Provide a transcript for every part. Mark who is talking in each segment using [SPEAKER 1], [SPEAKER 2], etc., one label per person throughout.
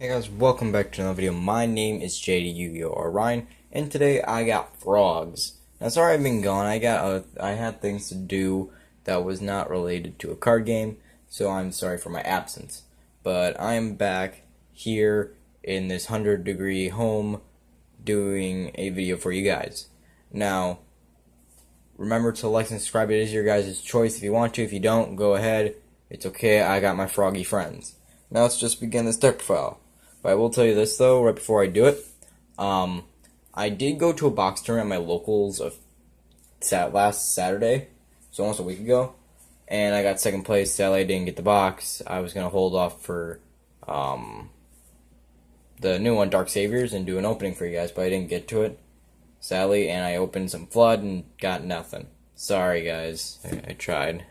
[SPEAKER 1] Hey guys, welcome back to another video. My name is JD Yu-Gi-Oh! Orion, and today I got frogs. Now, sorry I've been gone. I had things to do that was not related to a card game, so I'm sorry for my absence. But I'm back here in this 100-degree home doing a video for you guys. Now, remember to like and subscribe. It is your guys' choice if you want to. If you don't, go ahead. It's okay. I got my froggy friends. Now let's just begin this deck profile. But I will tell you this though, right before I do it, I did go to a box tournament at my locals last Saturday, so almost a week ago, and I got second place. Sadly, I didn't get the box. I was gonna hold off for the new one, Dark Saviors, and do an opening for you guys, but I didn't get to it, sadly, and I opened some Flood and got nothing. Sorry guys, I tried.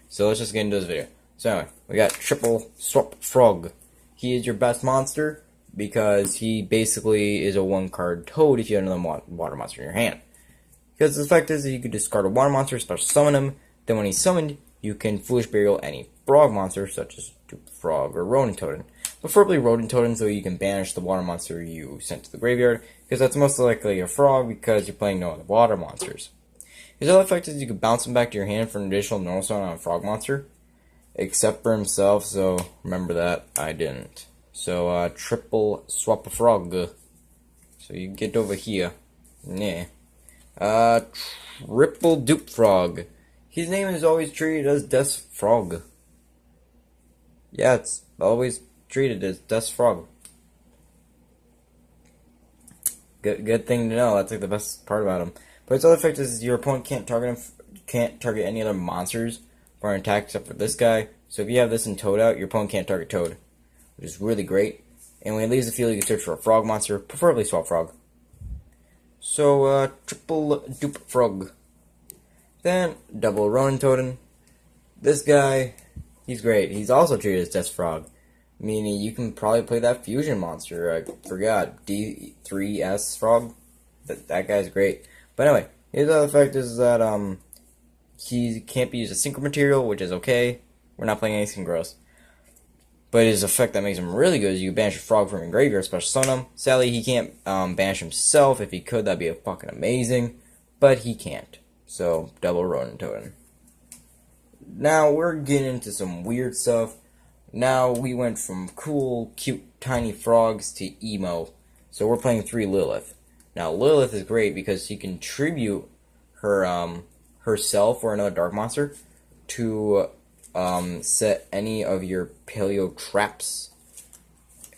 [SPEAKER 1] So let's just get into this video. So anyway, we got Triple Swap Frog. He is your best monster because he basically is a one-card toad if you have another water monster in your hand. Because the effect is that you can discard a water monster, special summon him, then when he's summoned, you can Foolish Burial any frog monster such as Frog or Rodent Totem. Preferably Rodent Totem so you can banish the water monster you sent to the graveyard, because that's most likely a frog because you're playing no other water monsters. His other effect is you can bounce him back to your hand for an additional normal summon on a frog monster. Except for himself, so remember that, I didn't. So, triple swap a frog. So you get over here. Yeah. Triple dupe frog. His name is always treated as Death Frog. Yeah, it's always treated as Death Frog. Good thing to know, that's like the best part about him. But its other effect is your opponent can't target any other monsters for an attack except for this guy. So if you have this in Toad out, your opponent can't target Toad, which is really great. And when he leaves the field, you can search for a frog monster, preferably Swap Frog. So, triple dupe frog. Then, double Ronin Totem. This guy, he's great. He's also treated as Death Frog, meaning you can probably play that fusion monster. I forgot, D3S Frog. That guy's great. But anyway, his other effect is that, he can't be used as synchro material, which is okay. We're not playing anything gross. But his effect that makes him really good is you banish a frog from your graveyard, special summon him. Sadly, he can't banish himself. If he could, that'd be fucking amazing. But he can't. So, double Rodent Totem. Now, we're getting into some weird stuff. Now, we went from cool, cute, tiny frogs to emo. So, we're playing 3 Lilith. Now, Lilith is great because she can tribute her, herself or another dark monster to set any of your paleo traps,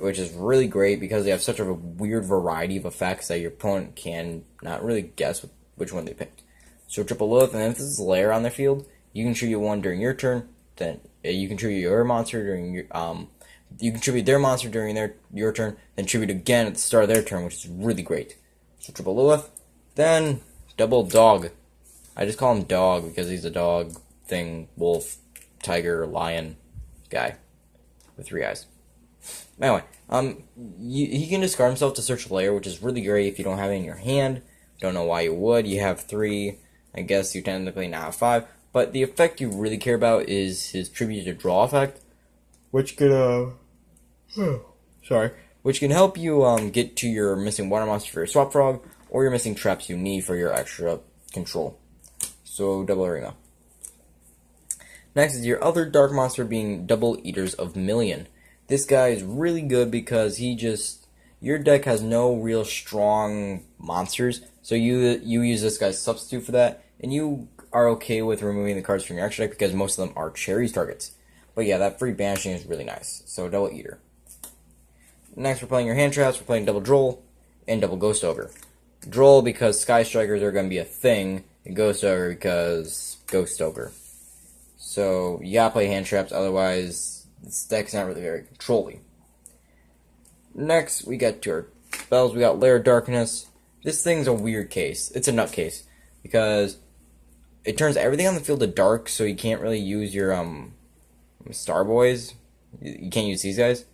[SPEAKER 1] which is really great because they have such a weird variety of effects that your opponent can not really guess which one they picked. So triple Lilith, and if this is lair on their field, you can tribute one during your turn, then you can tribute your monster during your you can tribute their monster during your turn, then tribute again at the start of their turn, which is really great. So triple Lilith, then double Dog. I just call him Dog because he's a dog thing, wolf, tiger, lion guy with 3 eyes. Anyway, he can discard himself to search a lair, which is really great if you don't have it in your hand. Don't know why you would. You have 3. I guess you technically now have 5. But the effect you really care about is his tribute to draw effect, which could which can help you get to your missing water monster for your Swap Frog, or your missing traps you need for your extra control. So double Arena. Next is your other dark monster being Double Eaters of Million. This guy is really good because your deck has no real strong monsters, so you use this guy's substitute for that, and you are okay with removing the cards from your extra deck because most of them are Cherries targets. But yeah, that free banishing is really nice, so Double Eater. Next, we're playing your hand traps, we're playing Double Droll, and Double Ghost Ogre. Droll because Sky Strikers are going to be a thing, and Ghost Ogre because Ghost Ogre. So, you gotta play hand traps, otherwise this deck's not really very controlly. Next, we got to our spells. We got Lair of Darkness. This thing's a weird case. It's a nut case, because it turns everything on the field to dark, so you can't really use your, Star Boys. You can't use these guys,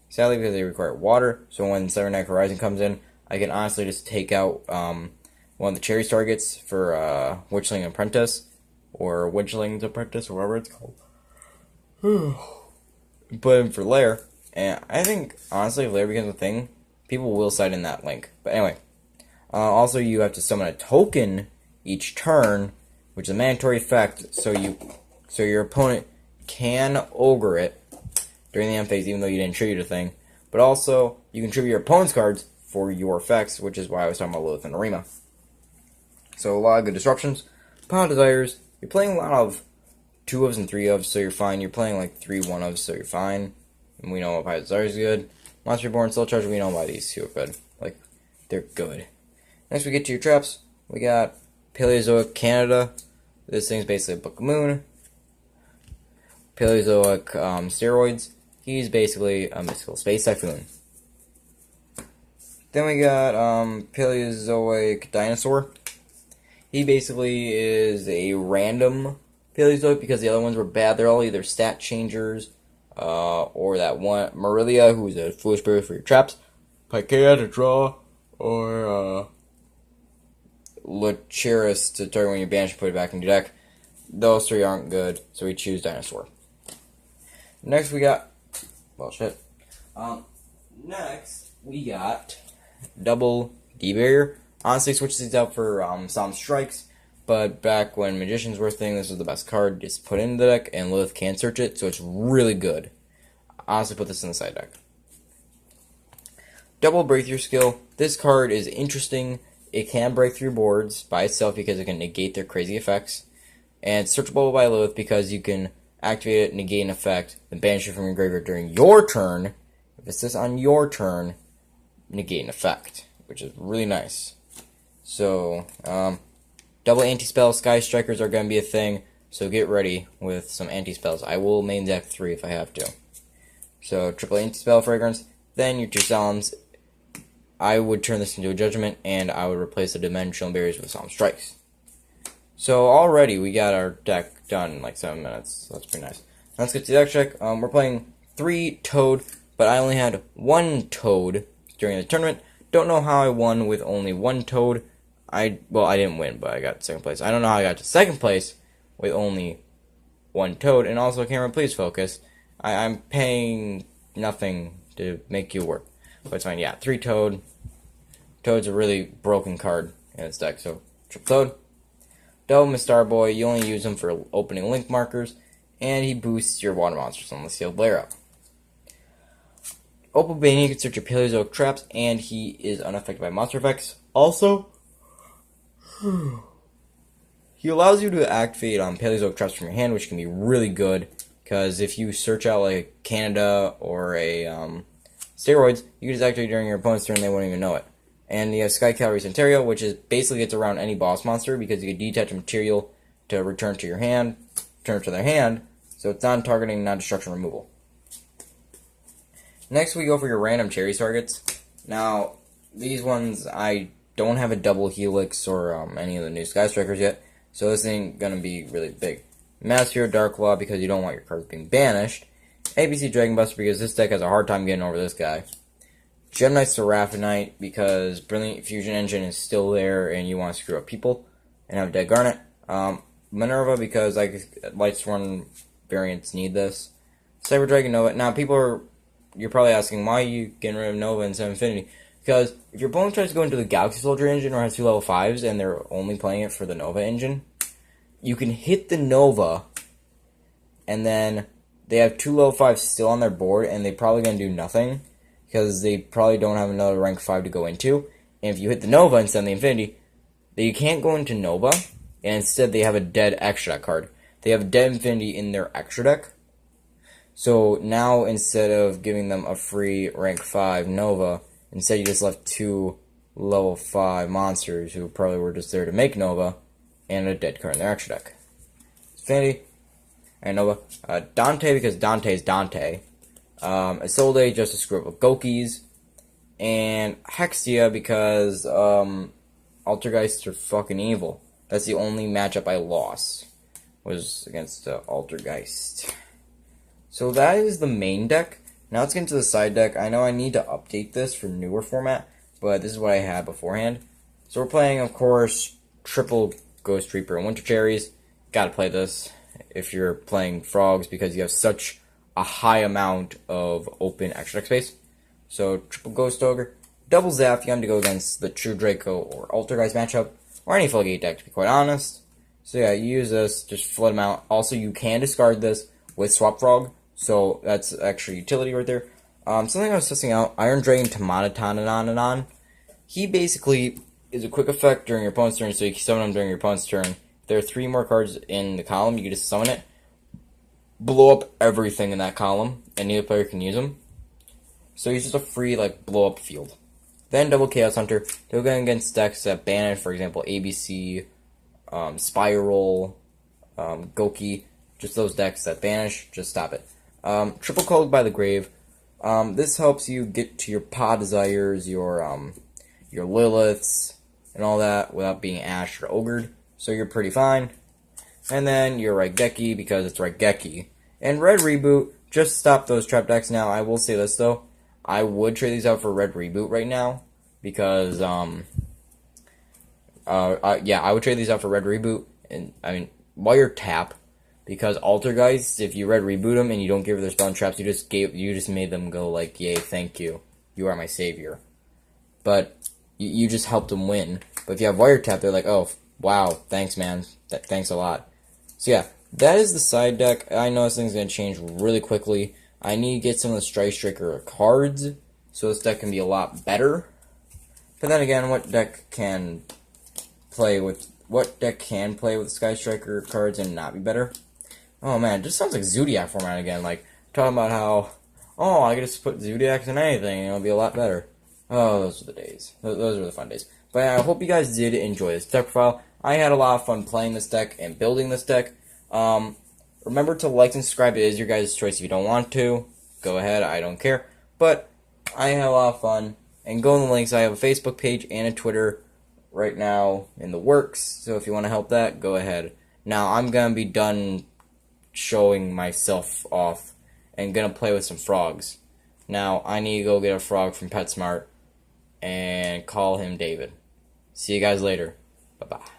[SPEAKER 1] sadly, because they require water. So when Cybernetic Horizon comes in, I can honestly just take out, one of the Cherries targets for, Witchling Apprentice, or Witchling's Apprentice, or whatever it's called. But for Lair, And I think, honestly, if later becomes a thing, people will cite in that link. But anyway, also you have to summon a token each turn, which is a mandatory effect, so your opponent can ogre it during the end phase, even though you didn't tribute a thing. But also, you can tribute your opponent's cards for your effects, which is why I was talking about Lilith and Arima. So a lot of good disruptions. Pile of Desires, you're playing a lot of 2-ofs and 3-ofs, so you're fine. You're playing like 3 1-ofs, so you're fine. And we know what Pile of Desires is good. Monster Reborn, Soul Charge, we know why these two are good. Like, they're good. Next we get to your traps. We got Paleozoic Canada. This thing's basically a Book of Moon. Paleozoic Steroids. He's basically a Mystical Space Typhoon. Then we got Paleozoic Dinosaur. He basically is a random Paleozoic because the other ones were bad. They're all either stat changers, or that one Marilia, who's a Foolish Spirit for your traps, Pykea to draw, or Lucerus to target when you banish and put it back in your deck. Those three aren't good, so we choose Dinosaur. Next we got, well shit. Next we got Double D-Barrier. Honestly, switch these out for Solemn Strikes, but back when Magicians were a thing, this was the best card. Just put it in the deck, and Lilith can search it, so it's really good. Honestly, put this in the side deck. Double Breakthrough Skill. This card is interesting. It can break through boards by itself because it can negate their crazy effects. And it's searchable by Lilith because you can activate it, negate an effect, then banish it from your graveyard during your turn. If it says on your turn, negate an effect, which is really nice. So, double anti-spell Sky Strikers are going to be a thing, so get ready with some anti-spells. I will main deck 3 if I have to. So, triple anti-spell Fragrance, then your 2 Solemns. I would turn this into a Judgment, and I would replace the Dimensional Barriers with Solemn Strikes. So, already we got our deck done in like 7 minutes, so that's pretty nice. Now let's get to the deck check. We're playing 3 Toad, but I only had 1 Toad during the tournament. Don't know how I won with only 1 Toad. Well, I didn't win, but I got 2nd place. I don't know how I got to 2nd place with only 1 Toad. And also, camera, please focus. I'm paying nothing to make you work. But it's fine. Yeah, 3 Toad. Toad's a really broken card in this deck. So, triple Toad. Double Mistar Boy. You only use him for opening link markers. And he boosts your water monsters on the Sealed Blare Up. Opal Bane, you can search your Paleozoic traps, and he is unaffected by monster effects. Also, he allows you to activate Paleozoic traps from your hand, which can be really good, because if you search out like Canada or a Steroids, you can just activate during your opponent's turn and they won't even know it. And you have Sky Cavalry Centaurio, which is basically gets around any boss monster, because you can detach material to return to your hand, return to their hand, so it's non-targeting, non-destruction removal. Next we go for your random cherry targets. Now, these ones I don't have a double helix or any of the new Sky Strikers yet, so this ain't gonna be really big. Master Dark Law because you don't want your cards being banished. ABC Dragon Buster because this deck has a hard time getting over this guy. Gemini Seraphinite because Brilliant Fusion Engine is still there and you want to screw up people and have Dead Garnet. Minerva because Lightsworn variants need this. Cyber Dragon Nova. Now you're probably asking why are you getting rid of Nova instead of Infinity? Because if your opponent tries to go into the Galaxy Soldier engine or has 2 level 5s and they're only playing it for the Nova engine, you can hit the Nova and then they have 2 level 5s still on their board and they're probably going to do nothing because they probably don't have another rank 5 to go into. And if you hit the Nova instead of the Infinity, then you can't go into Nova, and instead they have a dead extra deck card. They have Dead Infinity in their extra deck. So now instead of giving them a free rank 5 Nova, instead you just left 2 level 5 monsters who probably were just there to make Nova, and a dead card in their extra deck. Infinity and Nova. Dante because Dante is Dante. Isolde just to screw up with Gokis. And Hexia because Altergeists are fucking evil. That's the only matchup I lost, was against Altergeist. So that is the main deck. Now let's get into the side deck. I know I need to update this for newer format, but this is what I had beforehand. So we're playing, of course, triple Ghost Reaper and Winter Cherries. Gotta play this if you're playing Frogs because you have such a high amount of open extra deck space. So triple Ghost Ogre, double Zaphion to go against the True Draco or Altergeist matchup, or any Floodgate deck to be quite honest. So yeah, you use this, just flood them out. Also, you can discard this with Swap Frog, so that's actually utility right there. Something I was testing out, Iron Dragon Tamatananon. He basically is a quick effect during your opponent's turn, so you can summon him during your opponent's turn. If there are 3 more cards in the column, you can just summon it, blow up everything in that column, and neither player can use them. So he's just a free, like, blow-up field. Then double Chaos Hunter. They'll go against decks that banish, for example, ABC, Spiral, Goki. Just those decks that banish, just stop it. Triple Called by the Grave. This helps you get to your Pod Desires, your Liliths, and all that without being Ashed or Ogred. So you're pretty fine. And then your Raigeki, because it's Raigeki. And Red Reboot, just stop those trap decks now. I will say this, though. I would trade these out for Red Reboot right now. Because, yeah, I would trade these out for Red Reboot. And, I mean, while you're tap. Because Altergeist, if you Red Reboot them and you don't give her their spell and traps, you just made them go like, yay, thank you. You are my savior. But you just helped them win. But if you have Wiretap, they're like, oh, wow, thanks, man. Thanks a lot. So yeah, that is the side deck. I know this thing's going to change really quickly. I need to get some of the Strike Striker cards, so this deck can be a lot better. But then again, what deck can play with Sky Striker cards and not be better? Oh man, it just sounds like Zodiac format again. Like, talking about how, oh, I can just put Zodiacs in anything and it'll be a lot better. Oh, those are the days. Those are the fun days. But yeah, I hope you guys did enjoy this deck profile. I had a lot of fun playing this deck and building this deck. Remember to like and subscribe. It is your guys' choice. If you don't want to, go ahead. I don't care. But I had a lot of fun. And go in the links. I have a Facebook page and a Twitter right now in the works. So if you want to help that, go ahead. Now, I'm going to be done showing myself off and going to play with some frogs. Now, I need to go get a frog from PetSmart and call him David. See you guys later. Bye-bye.